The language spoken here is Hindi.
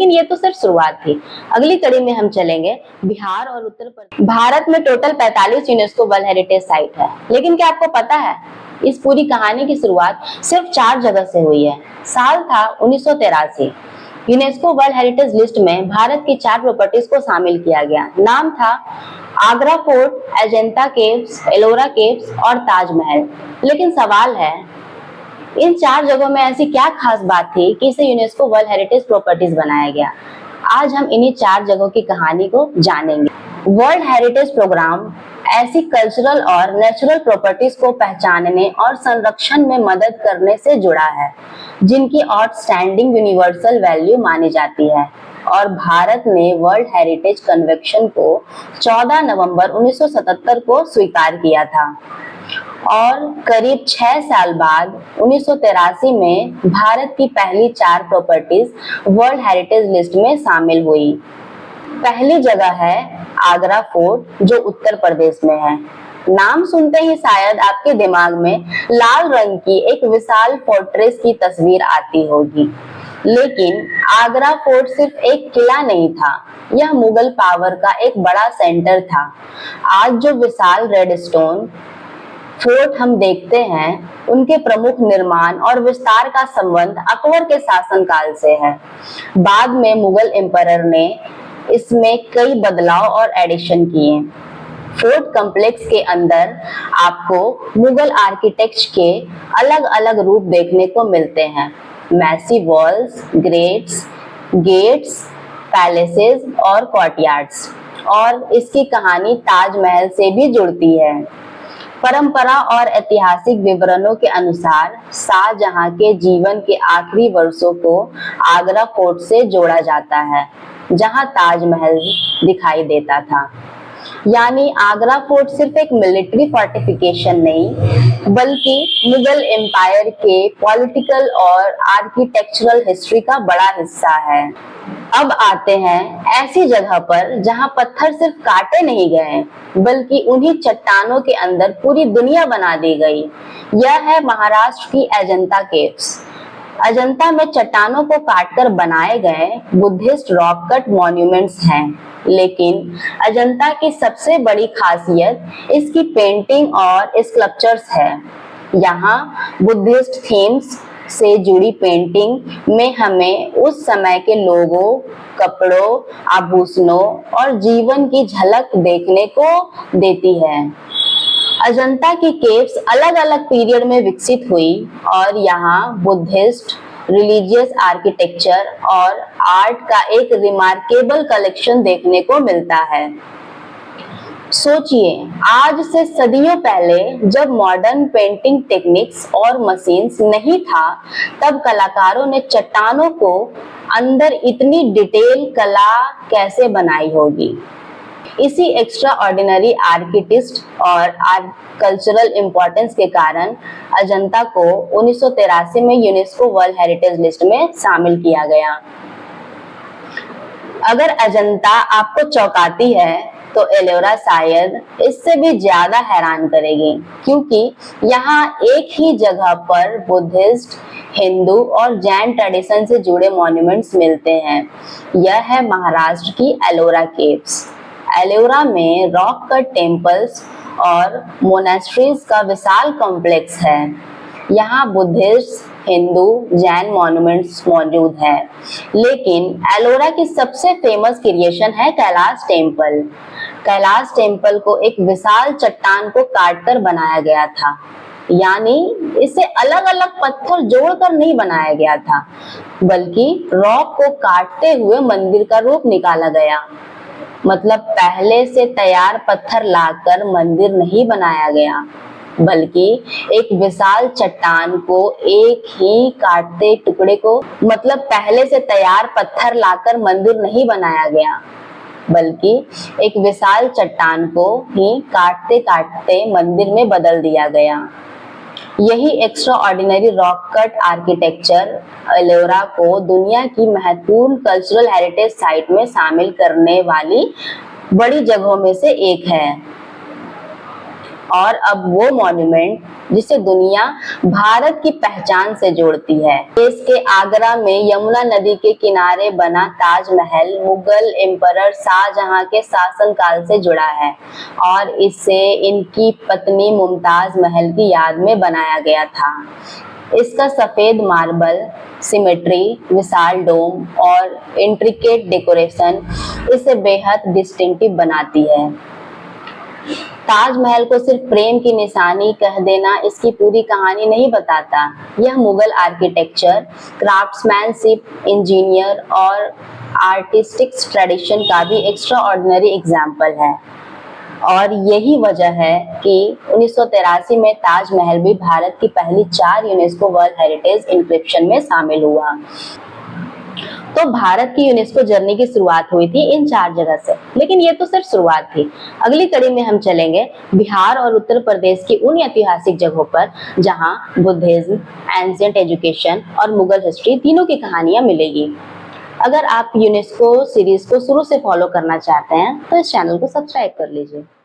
लेकिन ये तो सिर्फ शुरुआत थी। अगली कड़ी में हम चलेंगे बिहार और उत्तर प्रदेश। भारत में total 45 UNESCO world heritage site है, लेकिन क्या आपको पता है इस पूरी कहानी की शुरुआत सिर्फ 4 जगह से हुई है। साल था 1983। यूनेस्को वर्ल्ड हेरिटेज लिस्ट में भारत की 4 प्रॉपर्टीज को शामिल किया गया। नाम था Agra fort, Ajanta caves, Ellora caves और ताजमहल। लेकिन सवाल है इन 4 जगहों में ऐसी क्या खास बात थी कि इसे यूनेस्को वर्ल्ड हेरिटेज प्रॉपर्टीज बनाया गया। आज हम इन्हीं 4 जगहों की कहानी को जानेंगे। वर्ल्ड हेरिटेज प्रोग्राम ऐसी कल्चरल और नेचुरल प्रॉपर्टीज को पहचानने और संरक्षण में मदद करने से जुड़ा है, जिनकी आउटस्टैंडिंग यूनिवर्सल वैल्यू मानी जाती है। और भारत ने वर्ल्ड हेरिटेज कन्वेंशन को 14 नवंबर 1977 को स्वीकार किया था और करीब 6 साल बाद 1983 में भारत की पहली 4 प्रॉपर्टीज वर्ल्ड हेरिटेज लिस्ट में शामिल हुई। पहली जगह है आगरा फोर्ट, जो उत्तर प्रदेश में है। नाम सुनते ही शायद आपके दिमाग में लाल रंग की एक विशाल फोर्ट्रेस की तस्वीर आती होगी, लेकिन आगरा फोर्ट सिर्फ एक किला नहीं था, यह मुगल पावर का एक बड़ा सेंटर था। आज जो विशाल रेड स्टोन फोर्ट हम देखते हैं, उनके प्रमुख निर्माण और विस्तार का संबंध अकबर के शासनकाल से है। बाद में मुगल एम्परर ने इसमें कई बदलाव और एडिशन किए। फोर्ट कॉम्प्लेक्स के अंदर आपको मुगल आर्किटेक्ट के अलग-अलग रूप देखने को मिलते हैं। Massive walls, grates, gates, palaces और कोर्टयार्ड्स। और इसकी कहानी ताजमहल से भी जुड़ती है। परंपरा और ऐतिहासिक विवरणों के अनुसार शाहजहां के जीवन के आखिरी वर्षों को आगरा फोर्ट से जोड़ा जाता है, जहां ताजमहल दिखाई देता था। यानी आगरा फोर्ट सिर्फ एक मिलिट्री फोर्टिफिकेशन नहीं, बल्कि मुगल एम्पायर के पॉलिटिकल और आर्किटेक्चरल हिस्ट्री का बड़ा हिस्सा है। अब आते हैं ऐसी जगह पर जहां पत्थर सिर्फ काटे नहीं गए, बल्कि उन्हीं चट्टानों के अंदर पूरी दुनिया बना दी गई। यह है महाराष्ट्र की अजंता केव्स। अजंता में चट्टानों को काटकर बनाए गए बुद्धिस्ट रॉक कट मॉन्यूमेंट्स हैं, लेकिन अजंता की सबसे बड़ी खासियत इसकी पेंटिंग और स्कल्पचर्स है। यहाँ बुद्धिस्ट थीम्स से जुड़ी पेंटिंग में हमें उस समय के लोगों, कपड़ों, आभूषणों और जीवन की झलक देखने को देती है। अजंता की केव्स अलग-अलग पीरियड में विकसित हुई और यहाँ बुद्धिस्ट, रिलीजियस आर्किटेक्चर और आर्ट का एक रिमार्केबल कलेक्शन देखने को मिलता है। सोचिए, आज से सदियों पहले जब मॉडर्न पेंटिंग टेक्निक्स और मशीन्स नहीं था, तब कलाकारों ने चट्टानों को अंदर इतनी डिटेल कला कैसे बनाई होगी। इसी एक्स्ट्रा ऑर्डिनरी आर्किटेक्ट और कल्चरल इंपॉर्टेंस के कारण अजंता को 1983 में यूनेस्को वर्ल्ड हेरिटेज लिस्ट में शामिल किया गया। अगर अजंता आपको चौंकाती है, तो एलोरा शायद इससे भी ज्यादा हैरान करेगी, क्योंकि यहाँ एक ही जगह पर बुद्धिस्ट, हिंदू और जैन ट्रेडिशन से जुड़े मॉन्यूमेंट्स मिलते हैं। यह है महाराष्ट्र की एलोरा केव्स। एलोरा में रॉक कट टेम्पल्स और मोनेस्ट्रीज का विशाल कॉम्प्लेक्स है। यहाँ बुद्धिस्ट, हिंदू, जैन मॉन्यूमेंट्स मौजूद हैं। लेकिन एलोरा की सबसे फेमस क्रिएशन है कैलाश टेम्पल। कैलाश टेम्पल को एक विशाल चट्टान को काटकर बनाया गया था, यानी इसे अलग अलग पत्थर जोड़कर नहीं बनाया गया था, बल्कि रॉक को काटते हुए मंदिर का रूप निकाला गया। मतलब पहले से तैयार पत्थर लाकर मंदिर नहीं बनाया गया, बल्कि एक विशाल चट्टान को एक ही काटते टुकड़े को मतलब पहले से तैयार पत्थर लाकर मंदिर नहीं बनाया गया, बल्कि एक विशाल चट्टान को ही काटते काटते मंदिर में बदल दिया गया। यही extra ordinary rock cut architecture Ellora को दुनिया की महत्वपूर्ण कल्चरल हेरिटेज साइट में शामिल करने वाली बड़ी जगहों में से एक है। और अब वो मॉन्यूमेंट जिसे दुनिया भारत की पहचान से जोड़ती है। देश के आगरा में यमुना नदी के किनारे बना ताजमहल मुगल एम्परर शाहजहां के शासनकाल से जुड़ा है और इसे इनकी पत्नी मुमताज महल की याद में बनाया गया था। इसका सफेद मार्बल, सिमेट्री, विशाल डोम और इंट्रिकेट डेकोरेशन इसे बेहद डिस्टिंक्टिव बनाती है। ताजमहल को सिर्फ प्रेम की निशानी कह देना इसकी पूरी कहानी नहीं बताता। यह मुगल आर्किटेक्चर, क्राफ्ट्समैनशिप, इंजीनियर और आर्टिस्टिक ट्रेडिशन का भी एक्स्ट्राऑर्डिनरी एग्जाम्पल है। और यही वजह है कि 1983 में ताजमहल भी भारत की पहली 4 यूनेस्को वर्ल्ड हेरिटेज इंस्क्रिप्शन में शामिल हुआ। तो भारत की यूनेस्को जर्नी की शुरुआत हुई थी इन 4 जगह से, लेकिन ये तो सिर्फ शुरुआत थी। अगली कड़ी में हम चलेंगे बिहार और उत्तर प्रदेश की उन ऐतिहासिक जगहों पर जहां बुद्धिज्म, एंशिएंट एजुकेशन और मुगल हिस्ट्री तीनों की कहानियां मिलेगी। अगर आप यूनेस्को सीरीज को शुरू से फॉलो करना चाहते हैं तो इस चैनल को सब्सक्राइब कर लीजिए।